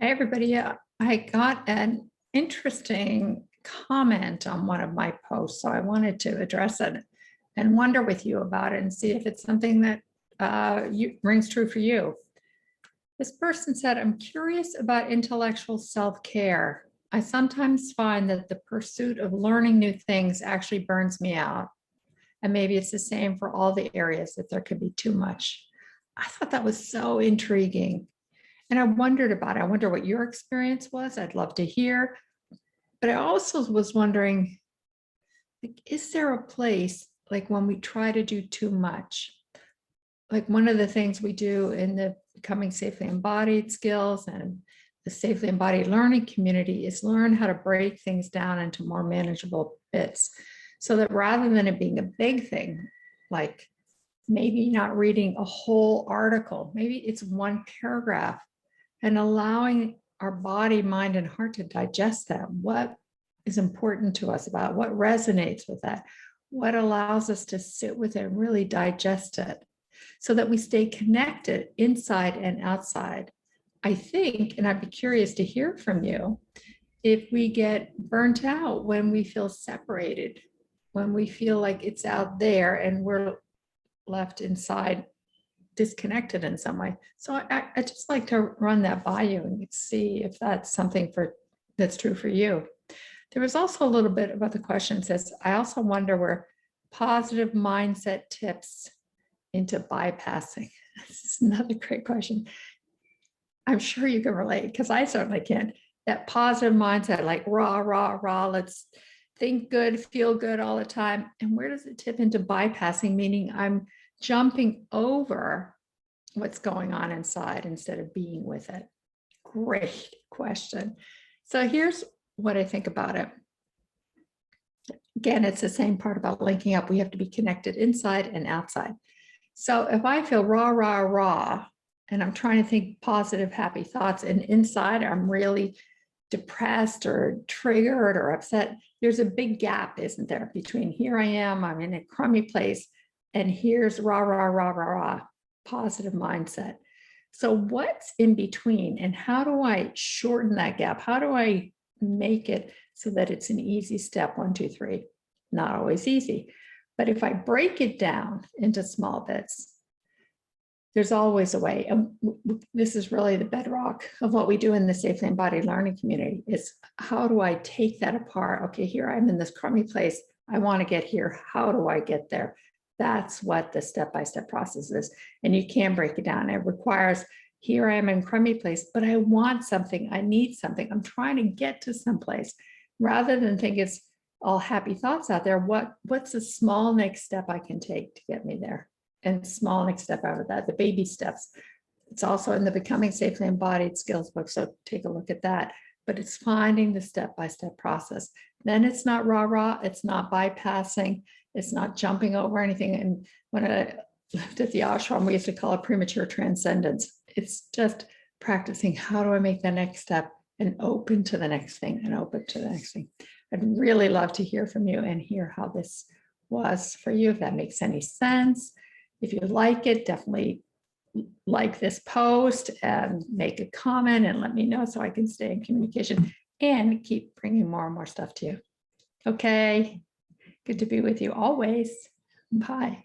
Hey, everybody. I got an interesting comment on one of my posts, so I wanted to address it and wonder with you about it and see if it's something that rings true for you. This person said, I'm curious about intellectual self-care. I sometimes find that the pursuit of learning new things actually burns me out. And maybe it's the same for all the areas, that there could be too much. I thought that was so intriguing. And I wondered about it. I wonder what your experience was. I'd love to hear. But I also was wondering, like, is there a place like when we try to do too much? Like one of the things we do in the Becoming Safely Embodied skills and the Safely Embodied Learning community is learn how to break things down into more manageable bits. So that rather than it being a big thing, like maybe not reading a whole article, maybe it's one paragraph, and allowing our body, mind, and heart to digest that. What is important to us about what resonates with that? What allows us to sit with it and really digest it so that we stay connected inside and outside. I think, and I'd be curious to hear from you, if we get burnt out when we feel separated, when we feel like it's out there and we're left inside disconnected in some way. So I just like to run that by you and see if that's something that's true for you. There was also a little bit of other questions. Says, I also wonder where positive mindset tips into bypassing. This is another great question. I'm sure you can relate because I certainly can. That positive mindset, like rah, rah, rah, let's think good, feel good all the time. And where does it tip into bypassing? Meaning I'm jumping over what's going on inside instead of being with it. Great question. So here's what I think about it. Again, it's the same part about linking up. We have to be connected inside and outside. So if I feel rah, rah, rah, and I'm trying to think positive, happy thoughts, and inside I'm really depressed or triggered or upset, there's a big gap, isn't there, between here I am, I'm in a crummy place, and here's rah, rah, rah, rah, rah, positive mindset. So what's in between, and how do I shorten that gap? How do I make it so that it's an easy step? 1, 2, 3. Not always easy, but if I break it down into small bits, there's always a way. And this is really the bedrock of what we do in the Safely Embodied Learning community is how do I take that apart? Okay, here I'm in this crummy place. I want to get here. How do I get there? That's what the step-by-step process is. And you can break it down. It requires, here I am in a crummy place, but I want something. I need something. I'm trying to get to someplace. Rather than think it's all happy thoughts out there, what's a small next step I can take to get me there? And small next step out of that, the baby steps. It's also in the Becoming Safely Embodied skills book, so take a look at that. But it's finding the step-by-step process. Then it's not rah-rah, it's not bypassing, it's not jumping over anything. And when I lived at the ashram, we used to call it premature transcendence. It's just practicing, how do I make the next step and open to the next thing and open to the next thing. I'd really love to hear from you and hear how this was for you, if that makes any sense. If you like it, definitely like this post and make a comment and let me know so I can stay in communication and keep bringing more and more stuff to you. Okay, good to be with you always. Bye.